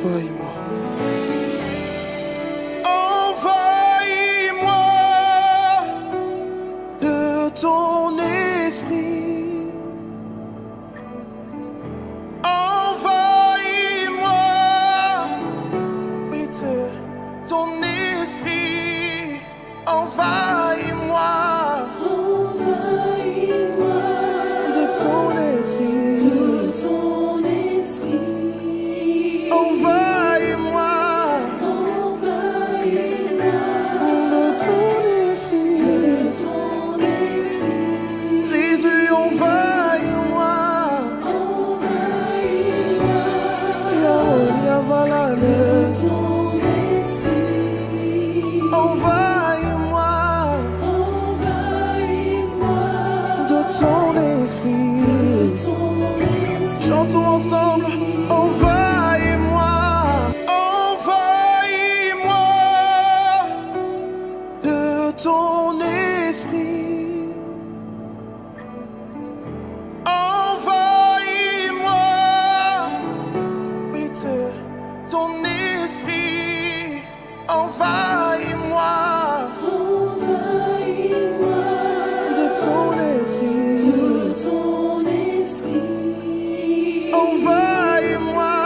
envahis-moi. Envahis-moi de ton esprit. Envahis-moi, oui, de ton esprit. Envahis-moi. Envahis-moi De ton esprit. de ton esprit. Envahis-moi. Envahis-moi De ton esprit. de ton esprit. Jésus, envahis-moi. Envahis-moi Yahweh, Yavalane. de ton esprit. Envahis-moi. Envahis-moi De ton esprit. de ton esprit. Chantons ensemble. Envahis-moi. Envahis-moi. De ton esprit. Envahis-moi. Oui, de ton esprit. Envahis-moi. Envahis-moi De ton esprit. de ton esprit. Envahis-moi.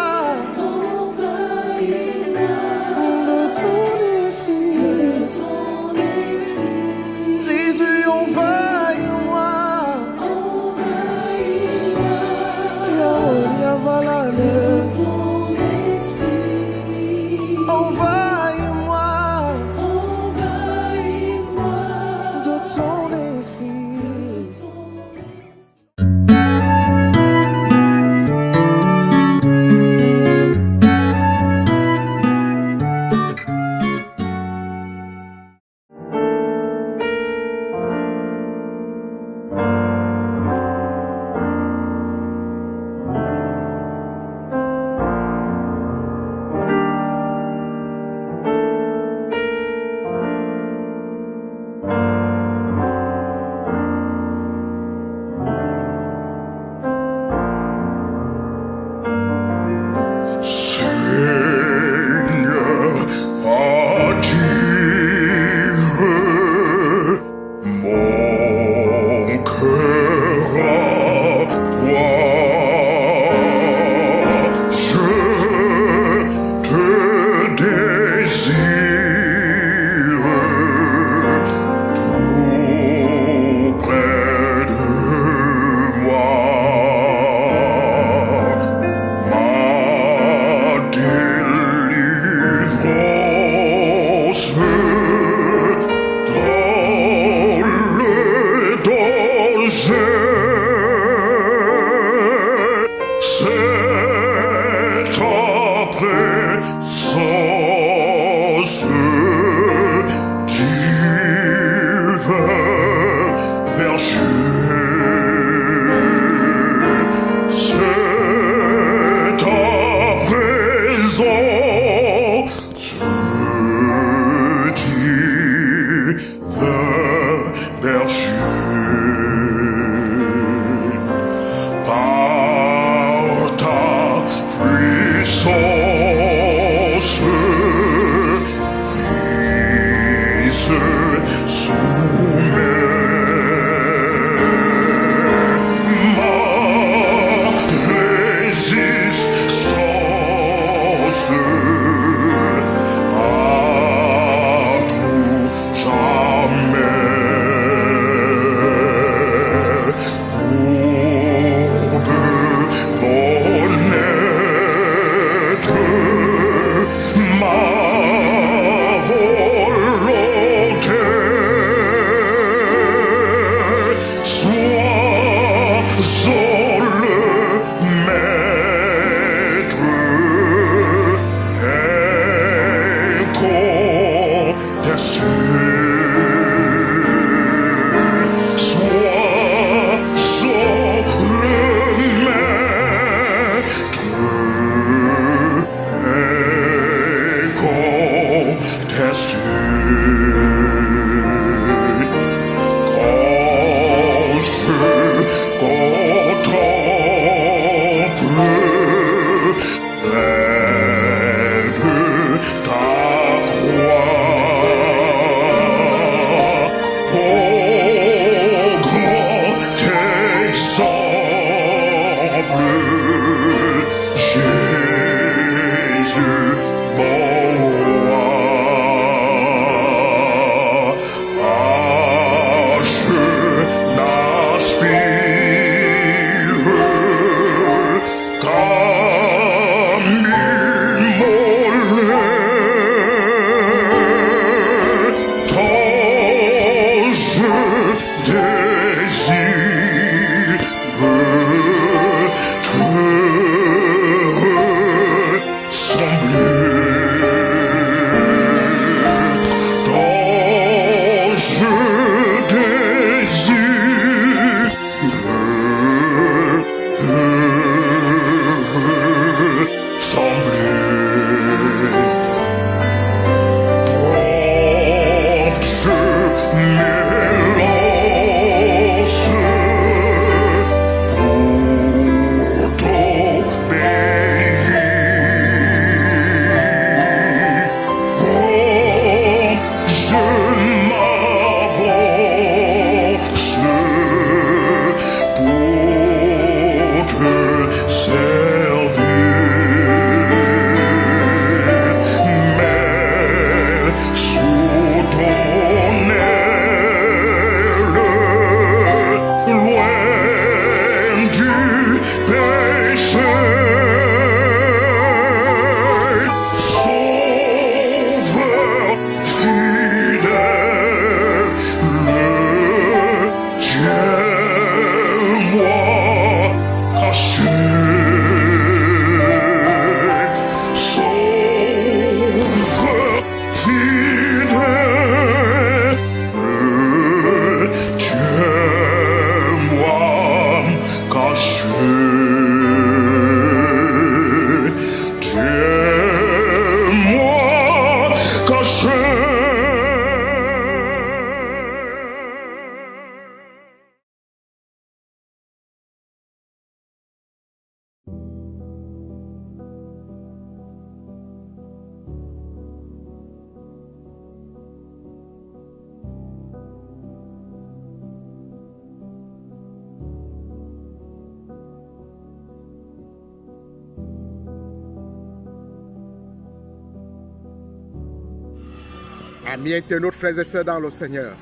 Amis internautes, frères et sœurs dans le Seigneur,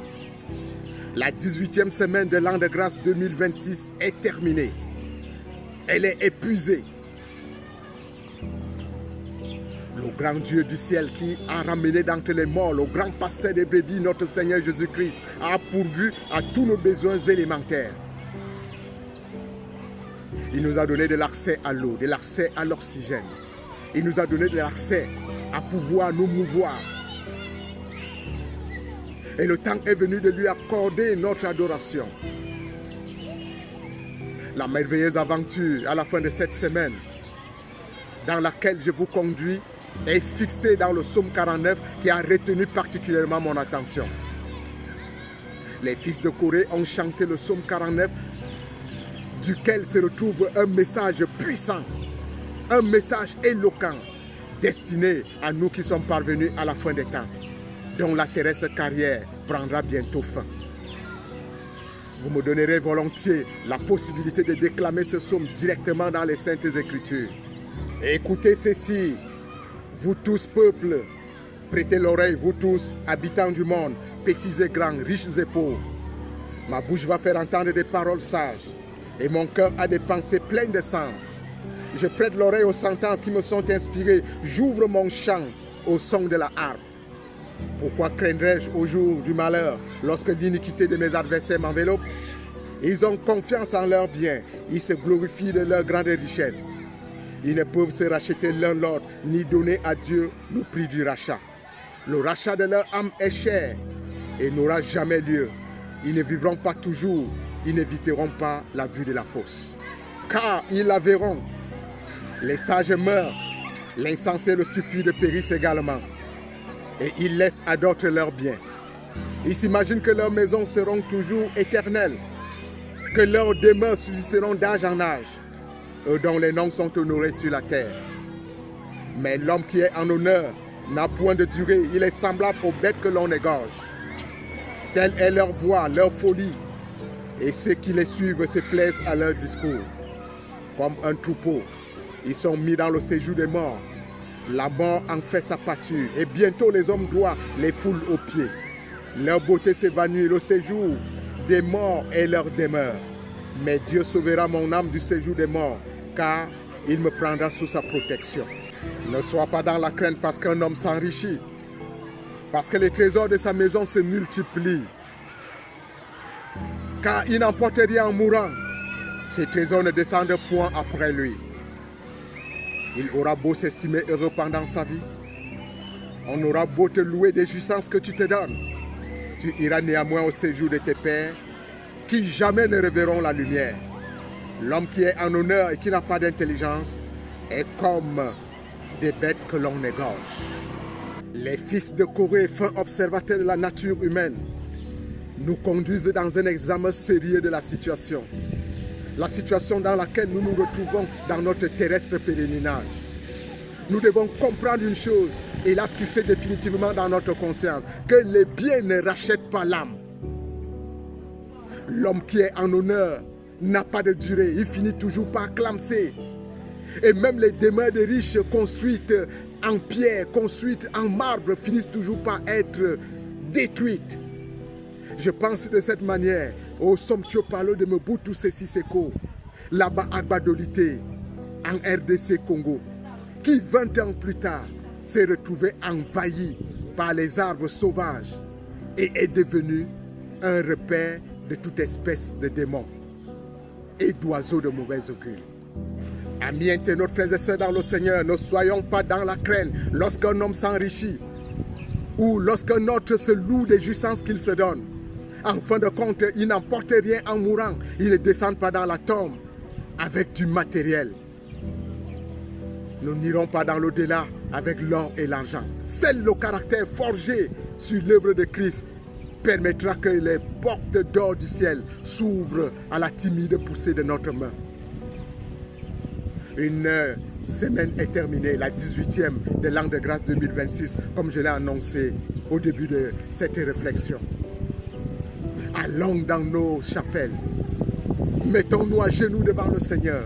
la 18e semaine de l'an de grâce 2026 est terminée. Elle est épuisée. Le grand Dieu du ciel qui a ramené d'entre les morts le grand pasteur des brebis, notre Seigneur Jésus-Christ, a pourvu à tous nos besoins élémentaires. Il nous a donné de l'accès à l'eau, de l'accès à l'oxygène. Il nous a donné de l'accès à pouvoir nous mouvoir. Et le temps est venu de lui accorder notre adoration. La merveilleuse aventure à la fin de cette semaine, dans laquelle je vous conduis, est fixée dans le psaume 49 qui a retenu particulièrement mon attention. Les fils de Corée ont chanté le psaume 49, duquel se retrouve un message puissant, un message éloquent, destiné à nous qui sommes parvenus à la fin des temps, dont la terrestre carrière prendra bientôt fin. Vous me donnerez volontiers la possibilité de déclamer ce psaume directement dans les Saintes Écritures. Écoutez ceci, vous tous peuples, prêtez l'oreille, vous tous habitants du monde, petits et grands, riches et pauvres. Ma bouche va faire entendre des paroles sages et mon cœur a des pensées pleines de sens. Je prête l'oreille aux sentences qui me sont inspirées, j'ouvre mon chant au son de la harpe. Pourquoi craindrais-je au jour du malheur lorsque l'iniquité de mes adversaires m'enveloppe? Ils ont confiance en leurs biens, ils se glorifient de leur grande richesse. Ils ne peuvent se racheter l'un l'autre, ni donner à Dieu le prix du rachat. Le rachat de leur âme est cher et n'aura jamais lieu. Ils ne vivront pas toujours, ils n'éviteront pas la vue de la fosse. Car ils la verront. Les sages meurent, l'insensé et le stupide périssent également. Et ils laissent à d'autres leurs biens. Ils s'imaginent que leurs maisons seront toujours éternelles, que leurs demeures subsisteront d'âge en âge, eux dont les noms sont honorés sur la terre. Mais l'homme qui est en honneur n'a point de durée, il est semblable aux bêtes que l'on égorge. Telle est leur voix, leur folie, et ceux qui les suivent se plaisent à leur discours. Comme un troupeau, ils sont mis dans le séjour des morts. La mort en fait sa pâture, et bientôt les hommes droits les foulent aux pieds. Leur beauté s'évanouit, le séjour des morts est leur demeure. Mais Dieu sauvera mon âme du séjour des morts, car il me prendra sous sa protection. Ne sois pas dans la crainte parce qu'un homme s'enrichit, parce que les trésors de sa maison se multiplient. Car il n'emporte rien en mourant, ses trésors ne descendent point après lui. Il aura beau s'estimer heureux pendant sa vie, on aura beau te louer des jouissances que tu te donnes, tu iras néanmoins au séjour de tes pères, qui jamais ne reverront la lumière. L'homme qui est en honneur et qui n'a pas d'intelligence est comme des bêtes que l'on égorge. Les fils de Corée, fins observateurs de la nature humaine, nous conduisent dans un examen sérieux de la situation dans laquelle nous nous retrouvons dans notre terrestre pèlerinage. Nous devons comprendre une chose et la fixer définitivement dans notre conscience, que les biens ne rachètent pas l'âme. L'homme qui est en honneur n'a pas de durée, il finit toujours par clamser. Et même les demeures des riches construites en pierre, construites en marbre, finissent toujours par être détruites. Je pense de cette manière au somptueux palais de Mobutu Sese Seko, là-bas à Badolité, en RDC Congo, qui 20 ans plus tard s'est retrouvé envahi par les arbres sauvages et est devenu un repère de toute espèce de démons et d'oiseaux de mauvais augure. Amis internautes, frères et sœurs dans le Seigneur, ne soyons pas dans la crainte lorsqu'un homme s'enrichit ou lorsqu'un autre se loue des jouissances qu'il se donne. En fin de compte, il n'emporte rien en mourant. Il ne descend pas dans la tombe avec du matériel. Nous n'irons pas dans l'au-delà avec l'or et l'argent. Seul le caractère forgé sur l'œuvre de Christ permettra que les portes d'or du ciel s'ouvrent à la timide poussée de notre main. Une semaine est terminée, la 18e de l'an de grâce 2026, comme je l'ai annoncé au début de cette réflexion. Allons dans nos chapelles, mettons-nous à genoux devant le Seigneur,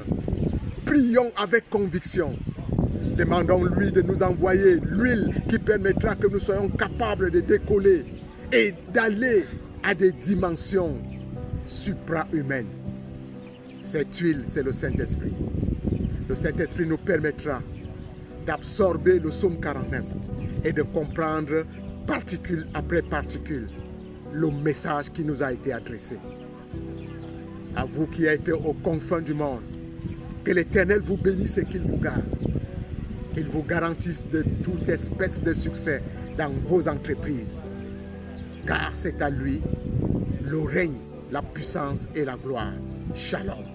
prions avec conviction, Demandons-lui de nous envoyer l'huile qui permettra que nous soyons capables de décoller et d'aller à des dimensions supra-humaines. Cette huile, c'est le Saint-Esprit. Le Saint-Esprit nous permettra d'absorber le psaume 49 et de comprendre particule après particule le message qui nous a été adressé. À vous qui êtes aux confins du monde, que l'Éternel vous bénisse et qu'il vous garde. Qu'il vous garantisse de toute espèce de succès dans vos entreprises. Car c'est à lui le règne, la puissance et la gloire. Shalom.